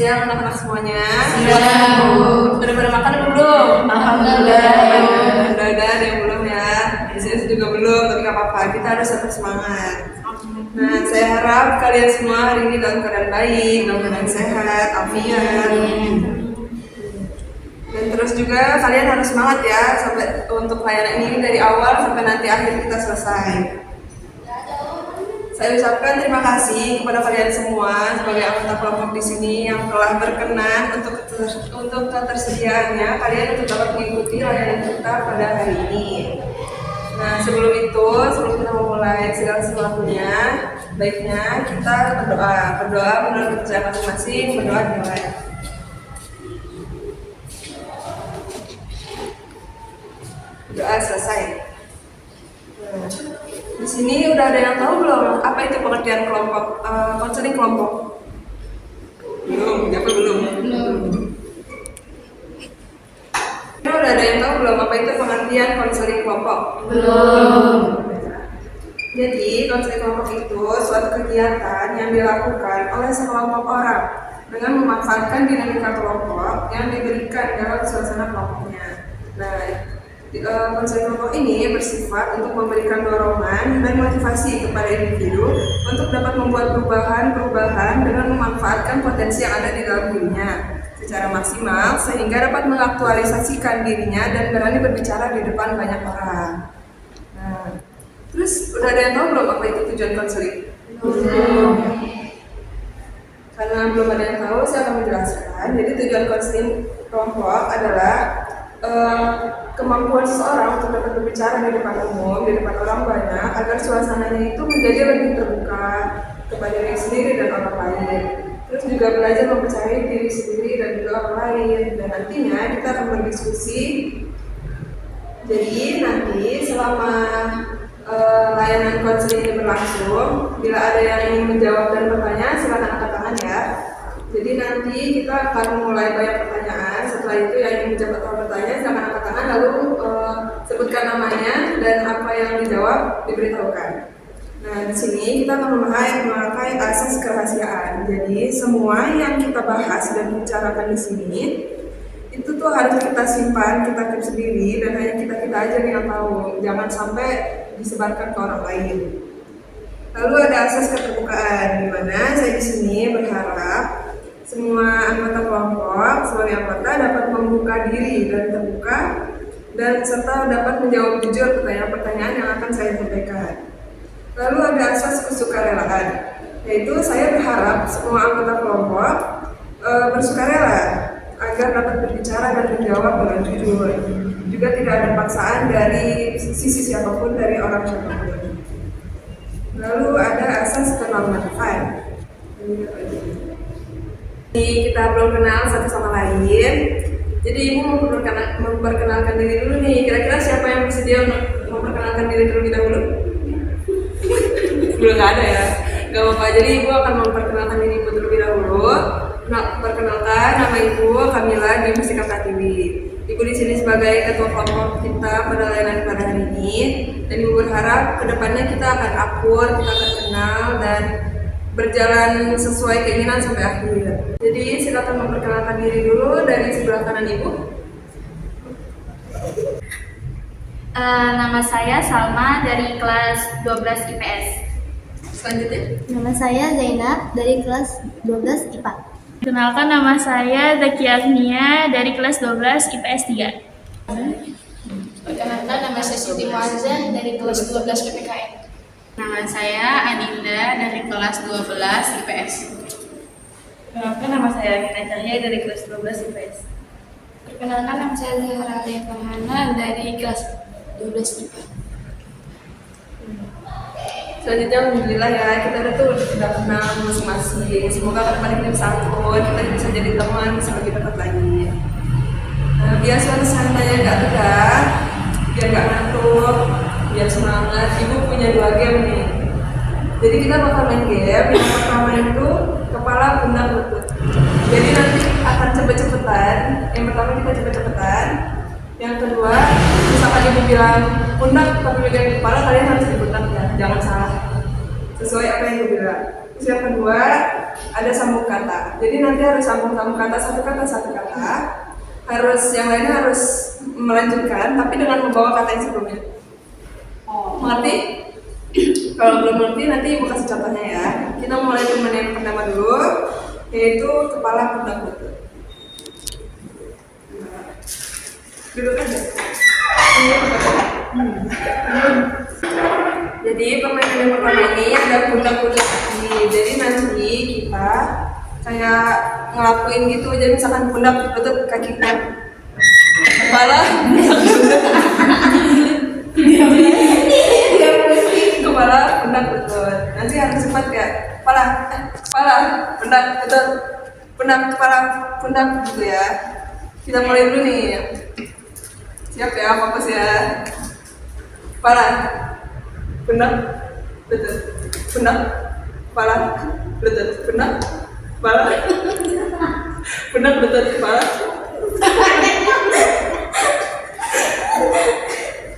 siang anak-anak semuanya. Siang, Bu. Udah pada makan apa belum? Alhamdulillah. Udah ada yang belum ya. Di sini juga belum, tapi nggak apa-apa. Kita harus tetap semangat. Nah, saya harap kalian semua hari ini dalam keadaan baik, dalam keadaan sehat, afiat. Dan terus juga kalian harus semangat ya sampai untuk layanan ini dari awal sampai nanti akhir kita selesai. Saya ucapkan terima kasih kepada kalian semua sebagai anggota kelompok di sini yang telah berkenan untuk ketersediaannya kalian untuk dapat mengikuti layanan kita pada hari ini. Nah, sebelum kita memulai segala sesuatunya, baiknya kita berdoa menurut kepercayaan masing-masing, berdoa dimulai. Doa selesai. Nah, di sini udah ada yang tahu belum apa itu pengertian kelompok, konseling kelompok? Belum, belum. Udah ada yang tahu belum apa itu pengertian konseling kelompok? Belum. Jadi konseling kelompok itu suatu kegiatan yang dilakukan oleh sekelompok orang dengan memanfaatkan dinamika kelompok yang diberikan dalam suasana kelompoknya. Nah, konseling kelompok ini bersifat untuk memberikan dorongan dan motivasi kepada individu untuk dapat membuat perubahan dengan memanfaatkan potensi yang ada di dalam dirinya secara maksimal sehingga dapat mengaktualisasikan dirinya dan berani berbicara di depan banyak orang. Nah, terus udah ada yang tahu belum apa itu tujuan konseling? Belum. Karena belum ada yang tahu, saya akan menjelaskan. Jadi tujuan konseling kelompok adalah kemampuan seseorang untuk dapat berbicara di depan umum, di depan orang banyak, agar suasananya itu menjadi lebih terbuka kepada diri sendiri dan orang lain. Terus juga belajar mempercayai diri sendiri dan juga orang lain. Dan nantinya kita akan berdiskusi. Jadi nanti selama layanan konseling ini berlangsung, bila ada yang ingin menjawab dan bertanya, silakan angkat tangan ya. Jadi nanti kita akan mulai banyak pertanyaan. Setelah itu yang ingin menjawab atau bertanya silakan angkat tangan, lalu sebutkan namanya dan apa yang dijawab diberitahukan. Nah, di sini kita akan memakai asas kerahasiaan. Jadi semua yang kita bahas dan bicarakan di sini itu tuh harus kita simpan, kita keep sendiri dan hanya kita aja yang tahu. Jangan sampai disebarkan ke orang lain. Lalu ada asas keterbukaan, di mana saya di sini berharap semua anggota kelompok sebagai anggota dapat membuka diri dan terbuka dan serta dapat menjawab jujur pertanyaan-pertanyaan yang akan saya sampaikan. Lalu ada asas kesukarelaan, yaitu saya berharap semua anggota kelompok bersukarela agar dapat berbicara dan menjawab dengan jujur. Juga tidak ada paksaan dari sisi siapapun, dari orang siapapun. Lalu ada asas kenormatifan. Kita belum kenal satu sama lain, jadi ibu mau memperkenalkan diri dulu nih. Kira-kira siapa yang bersedia memperkenalkan diri terlebih dahulu? Belum ada ya, gak apa-apa. Jadi ibu akan memperkenalkan diri ibu terlebih dahulu. Perkenalkan, nama ibu Kamila di Mustika Pratiwi. Ibu di sini sebagai ketua kelompok kita pada layanan pada hari ini, dan ibu berharap kedepannya kita akan akur, kita akan kenal dan berjalan sesuai keinginan sampai akhir. Jadi silakan memperkenalkan diri dulu dari sebelah kanan ibu. Nama saya Salma dari kelas 12 IPS. Selanjutnya. Nama saya Zainab dari kelas 12 IPA. Kenalkan, nama saya Zakia Agnia dari kelas 12 IPS 3. Perkenalkan, nama saya Siti Muazzah dari kelas 12 PPKN. Nama saya Adinda dari kelas 12 IPS. Kenalkan, nama saya Nina Cahya dari kelas 12 IPS. Perkenalkan, nama saya Zahra Farhana dari kelas 12 IPA. Selanjutnya alhamdulillah ya, kita udah kenal masing-masing. Semoga ke depan kita bisa akur, kita bisa jadi teman, bisa lebih dekat lagi. Biar suasananya nggak tegang, biar nggak ngantuk, biar semangat. Ibu punya 2 game nih. Jadi kita bakal main game. Yang pertama itu kepala, pundak, lutut. Jadi nanti akan cepet-cepetan. Yang pertama kita cepet-cepetan. Yang kedua, misalkan ibu bilang pundak tapi pegang kepala, kalian harus di pundak ya, jangan salah. Sesuai apa yang ibu bilang. Terus yang kedua, ada sambung kata. Jadi nanti harus sambung kata, satu kata. Harus yang lainnya harus melanjutkan, tapi dengan membawa kata yang sebelumnya. Mengerti? Kalau belum mengerti nanti ibu kasih contohnya ya. Kita mulai dengan yang pertama dulu, yaitu kepala pundak lutut. Duduk aja. Jadi permainan yang pertama ini ada pundak-pundak kaki. Jadi nanti kita kayak ngelakuin gitu. Jadi misalkan pundak lutut kaki kan, kepala kepala pundak lutut. Nanti harus cepat ya. Kepala pundak lutut, pundak kepala pundak gitu ya. Kita mulai dulu nih. Siap ya, fokus ya. Kepala pundak lutut, pundak kepala lutut, pundak kepala pundak lutut kepala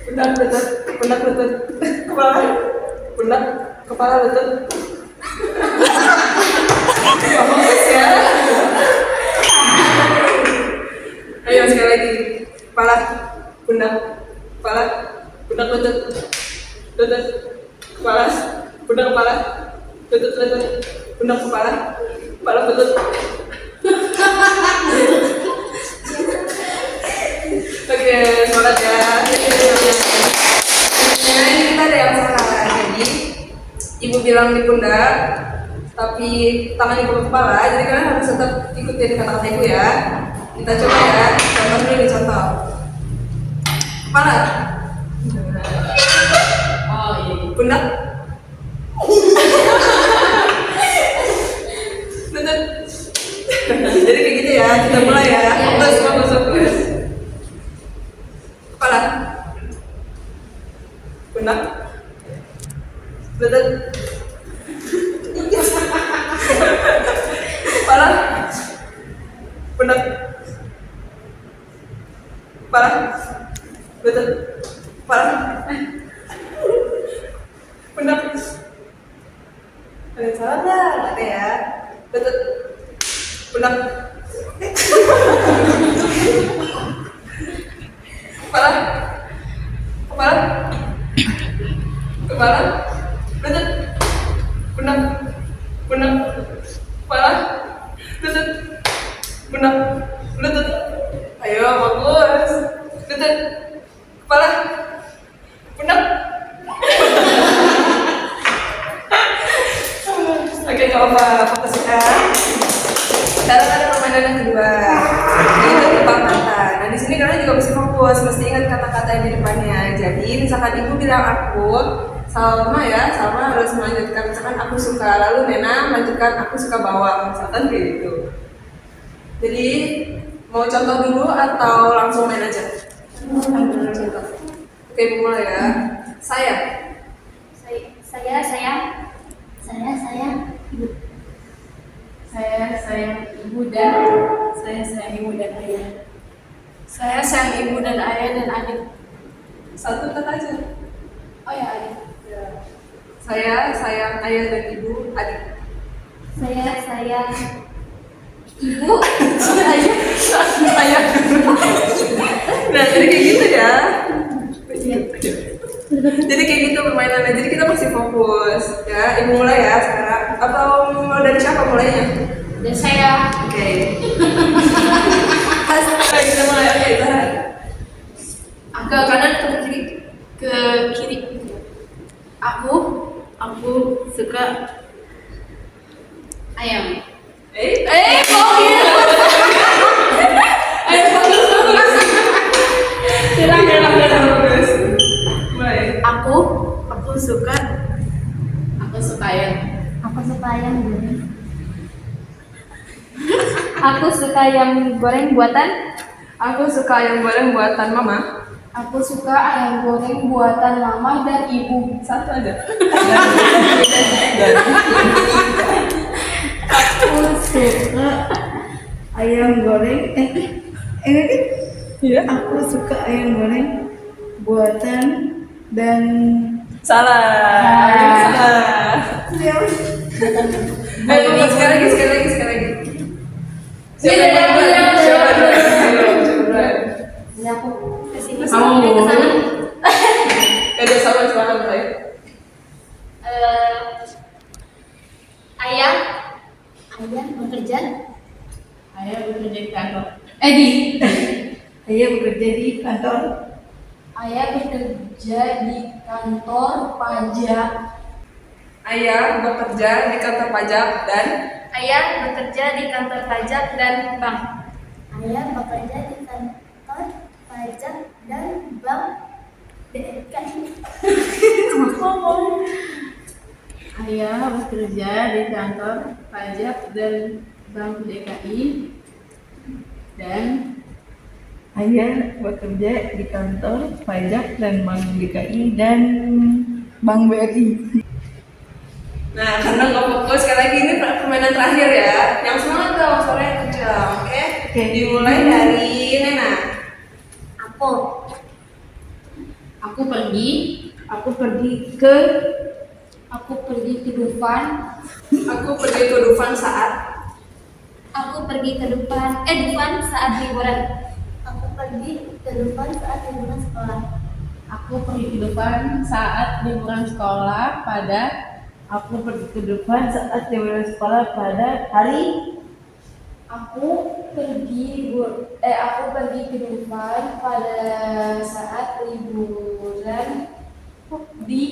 pundak lutut kepala pundak kepala lutut. Fokus ya. Ayo sekali lagi. Kepala pundak lutut kepala pundak kepala lutut pundak kepala lutut. Oke, semangat ya. Ini kita ada yang salah. Jadi ibu bilang di pundak, tapi tangan ibu ke kepala. Jadi kalian harus tetap ikutin kata-kata ibu ya. Kita coba ya. Contoh dulu nih, contoh. Kepala. Pundak. Lutut. Jadi kayak gitu ya. Kita mulai ya. Fokus. Kepala. Pundak. Lutut. Kepala. Pundak. Kepala. Lutut. Kepala. Pundak. Ada yang salah nggak? Ada ya. Lutut. Pundak. Kepala. Lutut. Pundak. Kepala. Lutut. Pundak. Lutut. Ayo, bagus. Lutut. Kepala. Pundak. Oke, nggak apa-apa, fokus ya. Sekarang ada permainan yang kedua. Ini tebak kata. Nah, di sini kalian juga mesti fokus, mesti ingat kata-kata yang di depannya. Jadi, misalkan ibu bilang aku, Salma harus melanjutkan. Misalkan aku suka, lalu Nena melanjutkan aku suka bawang. Misalkan kayak gitu. Jadi, mau contoh dulu atau langsung main aja? Contoh. Oke, ibu mulai ya. Saya ibu dan saya sayang ibu dan ayah. Saya sayang ibu dan ayah dan adik. Satu kata aja. Oh ya, adik. Saya sayang ayah dan ibu, adik. Saya sayang ibu. Ayah. Nah, jadi kayak gitu ya. Jadi kayak gitu permainannya. Jadi kita masih fokus ya. Ibu mulai ya sekarang. Atau mau dari siapa mulainya? Dan saya. Oke. Kita mulai. Oke, tahan. Ke kanan atau ke kiri? Ke kiri. Aku suka ayam. Oh iya. Bagus. Mulai. Aku suka ayam. Aku suka ayam goreng. Aku suka ayam goreng buatan. Aku suka ayam goreng buatan mama. Aku suka ayam goreng buatan mama dan ibu. Satu aja. Aku suka ayam goreng. Iya. Aku suka ayam goreng buatan dan Salah. Sekali lagi. Iya, Siapa duluan? Ini aku kesini Kamu. ke sana. Ada sama mulai. Ayah bekerja. Ayah bekerja di kantor. Ayah bekerja di kantor. Ayah bekerja di kantor pajak. Ayah bekerja di kantor pajak dan Ayah bekerja di kantor pajak dan bank. Ayah bekerja di kantor pajak dan bank DKI. Ayah bekerja di kantor pajak dan bank DKI dan Ayah bekerja di kantor pajak dan bank DKI dan Bank BRI. nah karena nggak fokus sekali lagi ini permainan terakhir ya. Yang semangat dong, suaranya kencang, oke? Oke. Dimulai dari Nena. aku pergi Aku pergi ke Aku pergi ke Dufan. Aku pergi ke Dufan saat Aku pergi ke Dufan Saat liburan. Aku pergi ke Dufan saat liburan sekolah. Aku pergi ke depan saat liburan sekolah pada Aku pergi ke depan saat liburan sekolah pada hari Aku pergi ke Dufan pada saat liburan di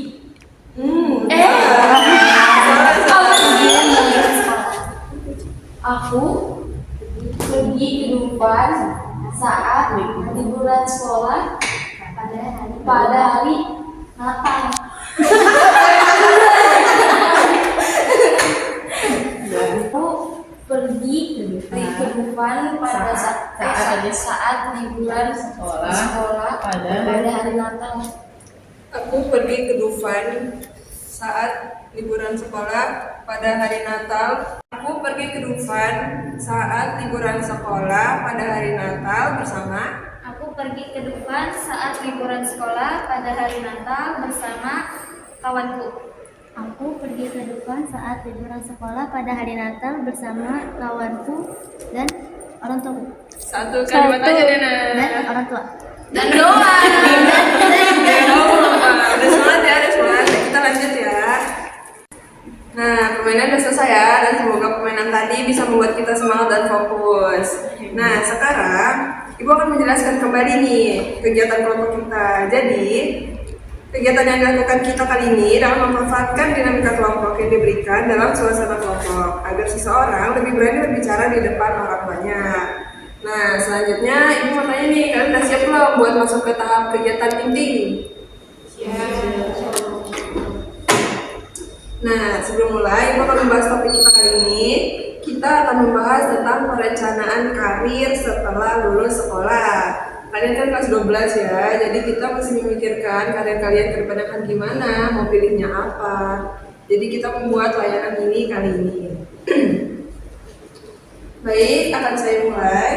Aku pergi ke Dufan saat liburan sekolah pada hari Natal. Aku pergi ke Dufan pada saat liburan sekolah pada hari Natal. Aku pergi ke Dufan saat liburan sekolah pada hari Natal. Aku pergi ke Dufan saat liburan sekolah pada hari Natal bersama. Aku pergi ke Dufan saat liburan sekolah pada hari Natal bersama kawanku. Aku pergi ke Dufan saat liburan sekolah pada hari Natal bersama kawanku dan orang tua. Satu kalimat aja Nena. Dan orang tua. Dan doa. Udah semangat ya, kita lanjut ya. Nah, permainan udah selesai ya, dan semoga permainan tadi bisa membuat kita semangat dan fokus. Nah, sekarang Ibu akan menjelaskan kembali nih kegiatan kelompok kita. Jadi, kegiatan yang dilakukan kita kali ini dalam memanfaatkan dinamika kelompok yang diberikan dalam suasana kelompok agar seseorang lebih berani berbicara di depan orang banyak. Nah, selanjutnya Ibu mau tanya nih, kalian udah siap belum buat masuk ke tahap kegiatan inti? Nah, sebelum mulai, Ibu akan membahas topik kita kali ini. Kita akan membahas tentang perencanaan karir setelah lulus sekolah. Kalian kan kelas 12 ya, jadi kita mesti memikirkan karir kalian ke depan akan gimana, mau pilihnya apa. Jadi kita membuat layanan ini kali ini. Baik, akan saya mulai.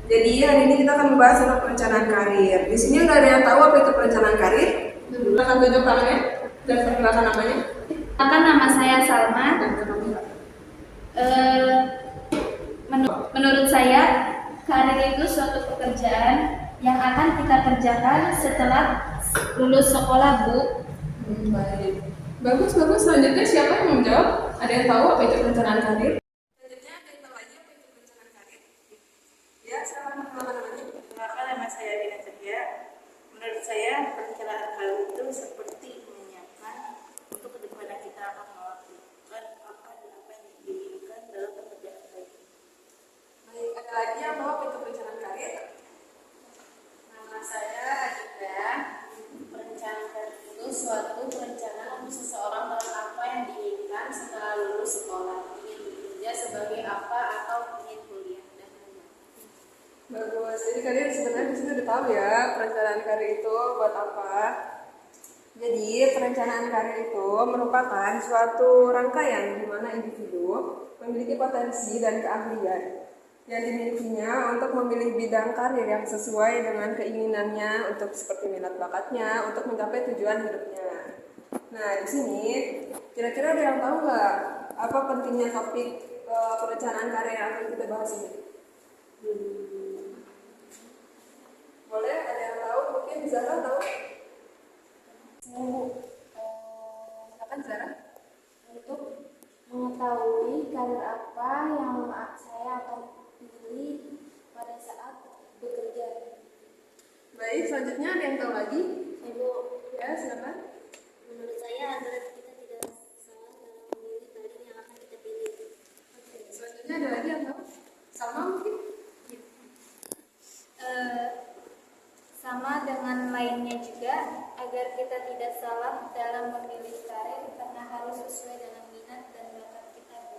Jadi hari ini kita akan membahas tentang perencanaan karir. Di sini udah ada yang tahu apa itu perencanaan karir? Silakan tunjuk tangannya dan perkenalkan namanya. Nama saya Salma. Menurut saya, karir itu suatu pekerjaan yang akan kita kerjakan setelah lulus sekolah, Bu. Baik. Bagus. Selanjutnya siapa yang mau menjawab? Ada yang tahu apa itu perencanaan karir? Selanjutnya ada yang tahu lagi apa itu perencanaan karir? Ya, silakan perkenalkan namanya. Kenalkan, nama saya Dina Cetia. Menurut saya perencanaan karir itu seperti menyiapkan untuk kedepannya kita akan melakukan apa dan apa yang diinginkan dalam pekerjaan kita. Baik, ada lagi yang tahu apa itu perencanaan karir? Nama saya Adita. Perencanaan karir itu suatu perencanaan untuk seseorang dalam apa yang diinginkan setelah lulus sekolah, ingin bekerja sebagai apa atau ingin kuliah dan lain-lain. Bagus. Jadi kalian sebenarnya di sini udah tahu ya perencanaan karir itu buat apa. Jadi perencanaan karir itu merupakan suatu rangkaian di mana individu memiliki potensi dan keahlian yang dimilikinya untuk memilih bidang karir yang sesuai dengan keinginannya untuk seperti minat bakatnya untuk mencapai tujuan hidupnya. Nah di sini kira-kira ada yang tahu nggak apa pentingnya topik perencanaan karir yang akan kita bahas ini? Boleh, ada yang tahu? Mungkin Zara tahu? Silakan Zara. Untuk mengetahui karir apa yang saya akan pilih pada saat bekerja. Baik, selanjutnya ada yang tahu lagi? Ibu, Ya, silakan. menurut saya adalah kita tidak salah dalam memilih karir yang akan kita pilih. Oke, selanjutnya ada lagi yang tahu? Sama mungkin? Sama dengan lainnya juga, agar kita tidak salah dalam memilih karir karena harus sesuai dengan minat dan bakat kita, Bu.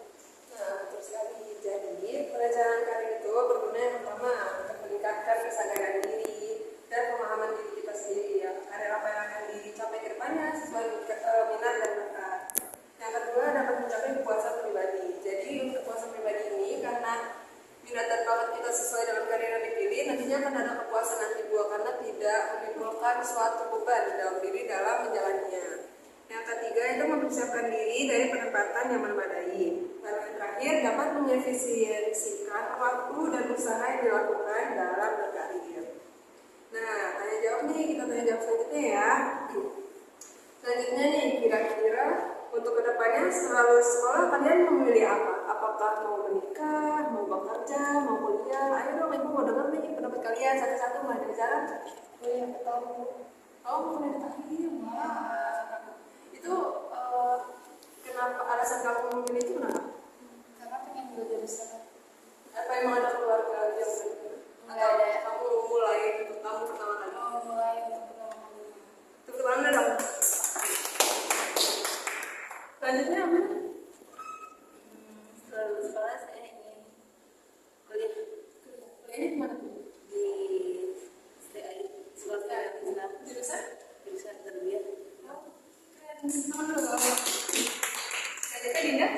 Nah, betul sekali. Jadi, perencanaan karir itu berguna yang pertama untuk meningkatkan kesadaran diri dan pemahaman diri kita sendiri ya. Karir apa yang akan dicapai ke depannya sesuai minat dan bakat. Yang kedua, dapat mencapai kepuasan pribadi. Jadi, untuk kepuasan pribadi ini karena minat dan bakat kita sesuai dengan karir yang dipilih, nantinya akan ada kepuasan nanti buah karena tidak menimbulkan suatu beban dalam diri dalam menjalaninya. Yang ketiga itu mempersiapkan diri dari penempatan yang memadai. Lalu yang terakhir dapat mengefisiensikan waktu dan usaha yang dilakukan dalam berkarir. Nah, tanya jawab nih, kita tanya jawab selanjutnya ya. Selanjutnya nih, kira-kira untuk kedepannya setelah lulus sekolah kalian memilih apa? Apakah mau menikah, mau bekerja, mau kuliah? Ayo dong, ibu mau dengar nih pendapat kalian satu-satu, nggak ada jalan. Oh iya, betul. Oh, mau dari tadi, wah. Itu kenapa alasan kamu memilih itu kenapa? Karena pengen belajar di sana. Apa emang ada keluarga yang begitu? Nggak Atau ada. kamu mulai untuk kamu pertama kali? Mau mulai untuk pertama kalinya. Tepuk tangan dong. Selanjutnya apa? Setelah lulus sekolah saya ingin kuliah Kuliahnya di mana? di STI, Sekolah Islam, Jurusan? jurusan tarbiyah. Keren. Teman dulu kalau selanjutnya Dinda?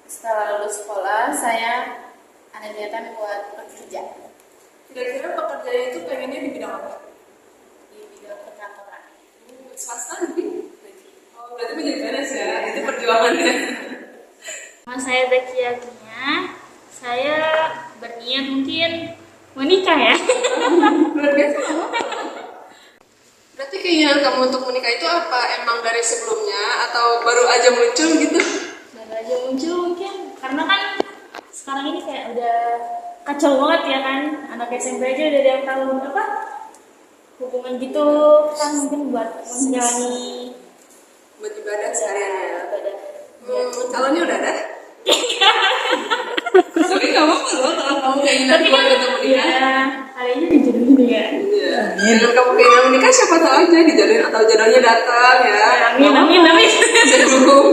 Setelah lulus sekolah saya ada niatan buat bekerja Kira-kira pekerjaan itu pengennya di bidang apa? di bidang perkantoran. Swasta nanti? Oh, berarti menjadi PNS ya? Itu perjuangannya. Nama saya Zakia Agnia. Saya berniat mungkin menikah ya. Luar biasa kamu. Berarti keinginan kamu untuk menikah itu apa? Emang dari sebelumnya atau baru aja muncul gitu? Baru aja muncul mungkin karena kan sekarang ini kayak udah kacau banget ya kan, anak SMP aja udah ada yang tahu apa hubungan gitu kan, mungkin buat menjalani Buat ibadah sekalian ya? ibadah. Calonnya udah ada? Tapi gak apa-apa loh kalau kamu keinginan Tapi buat kan ketemu menikah. ya kali aja dijodohin ya. Iya. Dengan kamu keinginan menikah siapa tahu aja dijodohin atau jodohnya datang ya. Amin amin amin. Bisa dukung.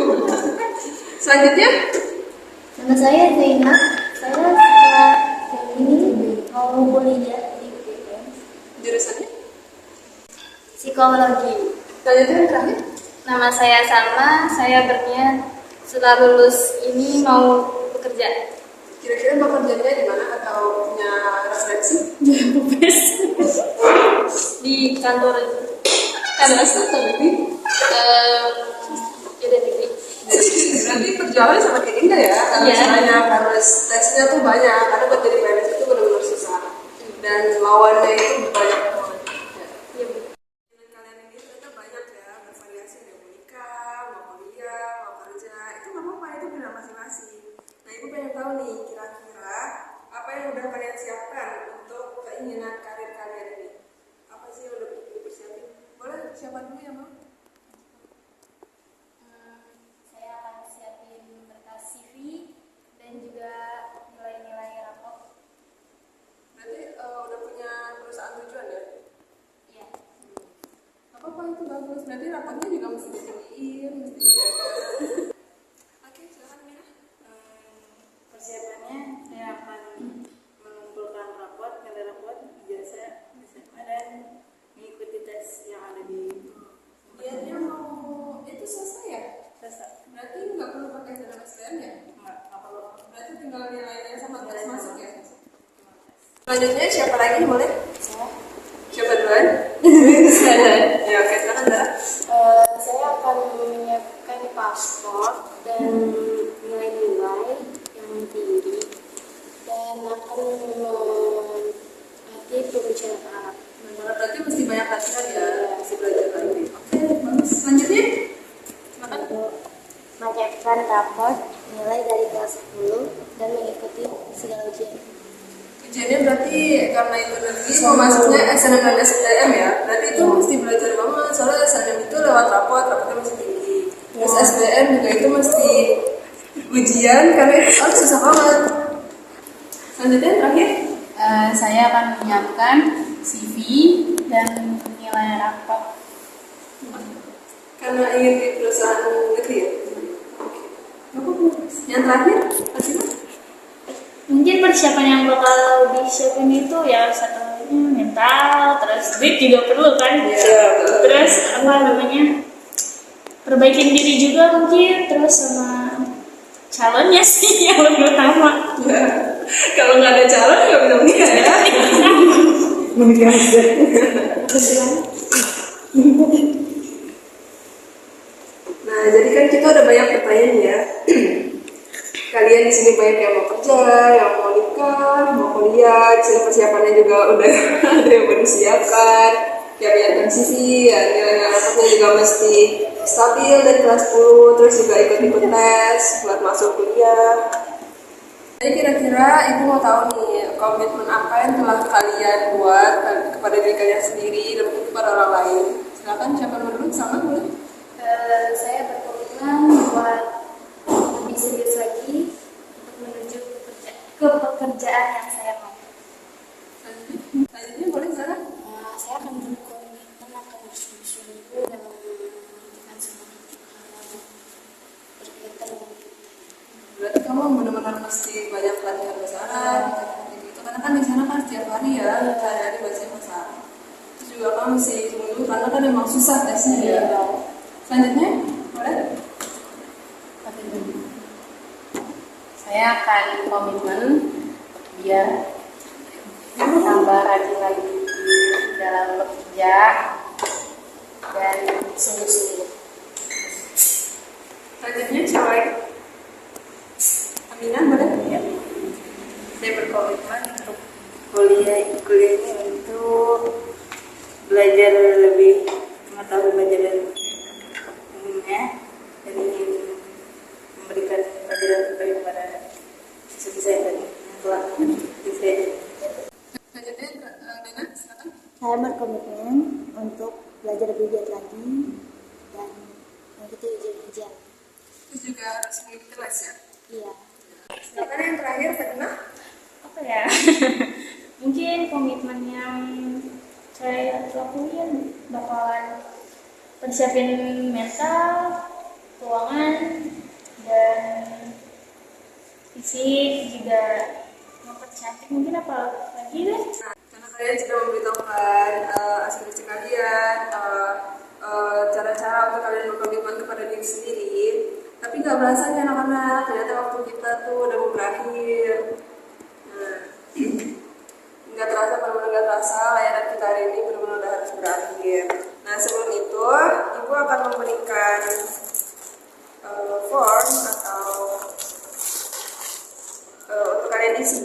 Selanjutnya, Nama saya Zainab. Saya setelah ini mau kuliah di UGM jurusannya. psikologi. Selanjutnya yang terakhir. Nama saya Salma, saya berniat setelah lulus ini mau bekerja. Kira-kira bekerjanya di mana atau punya referensi? Di kantor Swasta atau negeri? ya dari negeri. Berarti perjuangannya sama kayak Dinda ya? Karena Iya. banyak, harus tesnya tuh banyak. Karena buat jadi PNS itu benar-benar susah. Dan lawannya itu banyak banget. Iya, Bu. Kalian ini ternyata banyak ya, bervariasi, ada yang menikah, mau kuliah, mau kerja. Itu nggak apa-apa, itu pilihan masing-masing. Nah, ibu pengen tahu nih, kira-kira apa yang udah kalian siapkan untuk keinginan karir kalian ini? Apa sih yang udah dipersiapin? Boleh siapa dulu ya, Mam? Saya akan siapin berkas CV dan juga nilai-nilai rapor. Berarti udah punya perusahaan tujuan ya? Iya. Gak apa-apa, itu bagus. Berarti rapatnya juga mesti ditinggiin, mesti dijaga. Oke, silakan Mira. Persiapannya saya akan mengumpulkan raport, nilai raport, ijazah, SMA dan mengikuti tes yang ada di Niatnya mau itu selesai ya? Selesai. Berarti nggak perlu pakai dana SPM ya? Nggak perlu. Berarti tinggal nilainya sama tes Nilai masuk sama. ya? Selanjutnya siapa lagi boleh? Siapa duluan? Ya oke, silakan Dara. Saya akan menyiapkan paspor dan dan nilai-nilai yang tinggi dan akan melatih pembicaraan. Berarti mesti banyak latihan ya, mesti belajar lagi. Oke, bagus. Selanjutnya, makan. Menyiapkan raport nilai dari kelas 10 dan mengikuti segala ujian. Ujiannya berarti karena itu negeri mau masuknya SNM dan SBM ya, berarti itu mesti belajar banget. Soalnya SNM itu lewat raportnya mesti tinggi. Terus SBM juga itu mesti ujian karena itu soalnya susah banget. Selanjutnya terakhir. Saya akan menyiapkan CV dan nilai rapor. Karena ingin di perusahaan negeri ya. Yang terakhir, Asina? Mungkin persiapan yang bakal disiapin itu ya satunya mental, terus duit juga perlu kan. Terus apa namanya, perbaikin diri juga mungkin, terus sama calonnya sih yang lebih utama. Kalau nggak ada calon nggak bisa menikah ya. Nah, jadi kan kita udah banyak pertanyaan ya. Kalian di sini banyak yang mau kerja, yang mau nikah, mau kuliah, persiapannya juga udah ada yang baru disiapkan. Ya banyak CV, ya nilai rapotnya juga mesti stabil dari kelas 10, terus juga ikut tes buat masuk kuliah. Jadi kira-kira ibu mau tahu nih komitmen apa yang telah kalian buat kepada diri kalian sendiri dan kepada orang lain. Silakan siapa dulu, sama boleh. Saya berkomitmen buat lebih serius lagi untuk menuju ke pekerjaan yang saya mau. Selanjutnya boleh Sarah? Saya akan berkomitmen akan bersungguh-sungguh dalam menghentikan semua berkaitan dengan Berarti kamu benar-benar mesti banyak latihan bahasa Arab gitu. Karena kan di sana kan setiap hari ya hari bahasa Arab. Terus juga kamu mesti tunggu karena kan memang susah tesnya ya. Selanjutnya boleh? Saya akan komitmen biar tambah rajin lagi dalam bekerja dan sungguh-sungguh. Selanjutnya siapa lagi? Aminah boleh? Ya. Saya berkomitmen untuk kuliah ini untuk belajar lebih mengetahui pelajaran umumnya dan ingin memberikan pelajaran terbaik kepada siswa saya tadi telah saya. Selanjutnya Dana, silakan. Saya berkomitmen untuk belajar lebih giat lagi dan mengikuti ujian-ujian. Terus juga harus mengikuti les ya. Iya. Silakan yang terakhir Fatima. Apa ya? Mungkin komitmen yang saya lakuin bakalan persiapin mental, keuangan, dan fisik juga mempercantik. Mungkin apa lagi deh? Karena kalian sudah memberitahukan aspirasi kalian, cara-cara untuk kalian berkomitmen kepada diri sendiri, tapi nggak berasa nih anak-anak, ternyata waktu kita tuh udah mau berakhir. Nah, nggak terasa, benar-benar nggak terasa layanan kita hari ini benar-benar udah harus berakhir. Nah sebelum itu, ibu akan memberikan form atau untuk kalian isi.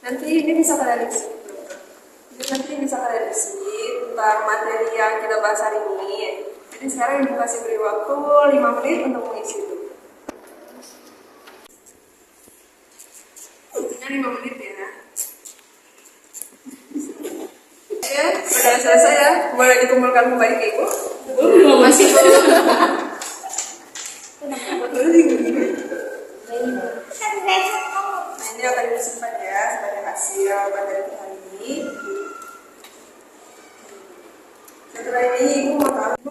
Nanti ini bisa kalian isi. Nanti bisa kalian isi tentang materi yang kita bahas hari ini. Jadi sekarang ibu kasih beri waktu 5 menit untuk mengisi itu. Waktunya 5 menit ya. Ya, sudah selesai ya. Boleh dikumpulkan kembali ke ibu. Masih belum. Nah ini akan disimpan ya sebagai hasil materi hari ini. Setelah ini ibu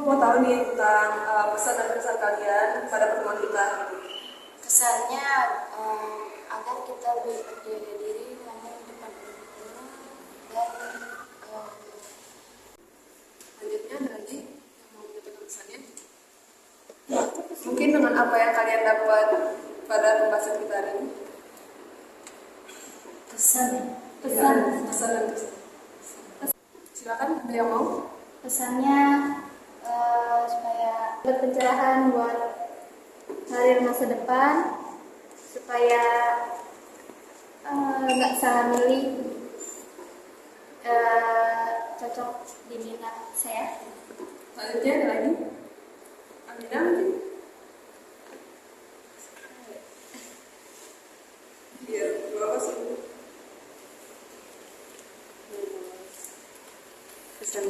mau tahu nih tentang pesan dan kesan kalian pada pertemuan kita hari ini. Kesannya agar kita lebih percaya diri hanya di depan umum dan Selanjutnya ada lagi yang mau menyampaikan pesannya? Mungkin dengan apa yang kalian dapat Pesan. Pesan dan kesan. Silakan, ada yang mau? Pesannya supaya berpencerahan buat karir masa depan, supaya nggak salah milih, cocok di minat saya. Selanjutnya ada lagi? Amina mungkin? Iya, berapa sih? Pesan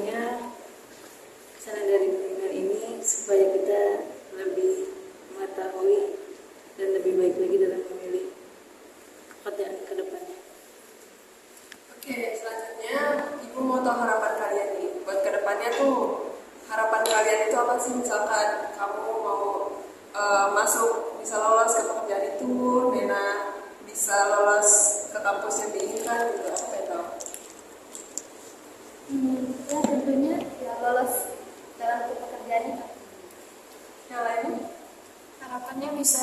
dari webinar ini supaya kita lebih mengetahui dan lebih baik lagi dalam memilih pekerjaan ke depannya. Oke, selanjutnya Ibu mau tahu harapan kalian nih. Buat kedepannya tuh, harapan kalian itu apa sih? Misalkan kamu mau masuk, bisa lolos ke pekerjaan itu, Nena bisa lolos ke kampus yang diinginkan gitu, apa yang tahu? Ya tentunya ya lolos dalam pekerjaan itu. Yang lainnya? Harapannya bisa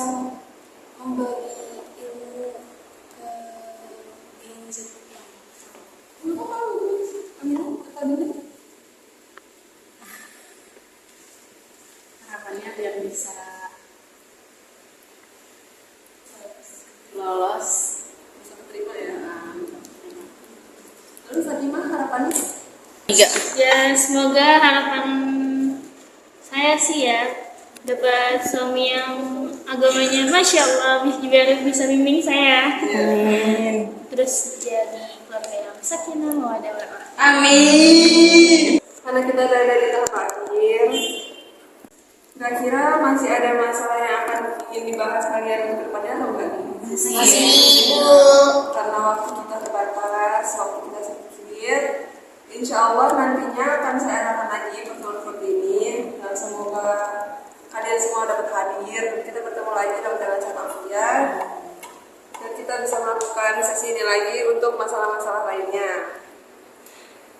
membagi ilmu ke Gen Z. Kok kamu dulu sih? Amina, tadi? Harapannya biar bisa lolos. Bisa keterima ya? Lalu Fatimah harapannya? Ya semoga harapan saya sih ya dapat suami yang agamanya Masya Allah biar bisa bimbing saya. Amin. Terus jadi keluarga yang sakinah mawaddah warahmah. Amin. Karena kita dari tahap akhir, kira-kira masih ada masalah yang akan ingin dibahas kalian ke depannya atau enggak? Masih Ibu. Karena waktu kita terbatas, waktu kita sedikit, insya Allah nantinya akan saya adakan lagi pertemuan seperti ini, dan semoga kalian semua dapat hadir. Kita bertemu lagi dalam jalan afiat, dan kita bisa melakukan sesi ini lagi untuk masalah-masalah lainnya.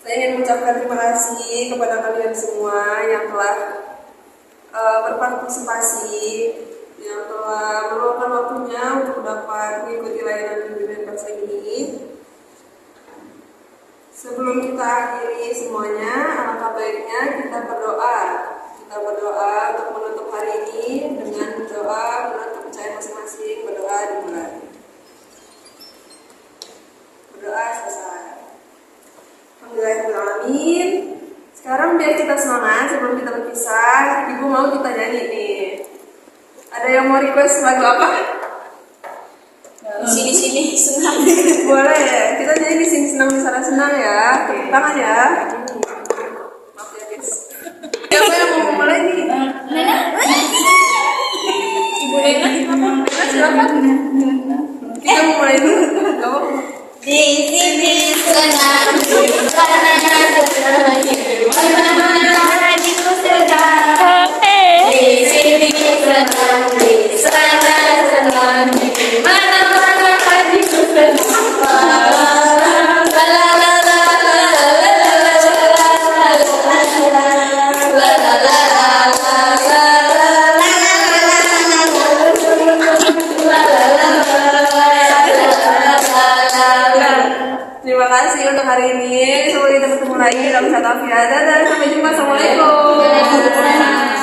Saya ingin mengucapkan terima kasih kepada kalian semua yang telah berpartisipasi, yang telah meluangkan waktunya untuk dapat mengikuti layanan bimbingan bahasa ini. Sebelum kita akhiri semuanya, alangkah baiknya kita berdoa. Kita berdoa untuk menutup hari ini dengan doa menurut kepercayaan masing-masing. Berdoa dimulai. Berdoa selesai. Alhamdulillahirrahmanirrahim. Sekarang biar kita semangat sebelum kita berpisah. Ibu mau kita nyanyi nih. Ada yang mau request lagu apa? Sini senang. Boleh ya. Kita nyanyi di sini senang sana senang ya. Tepuk tangan ya. Maaf ya guys. Siapa yang mau mulai nih? Ibu Nena. Nena silakan. Kita mau mulai dulu. Gak apa-apa. Di sini senang, mana hatiku sedang. Di sini senang, di sana senang, mana hatiku sedang. Terima kasih untuk hari ini. Semoga kita bertemu lagi dalam satu afiat. Dadah, sampai jumpa. Assalamualaikum.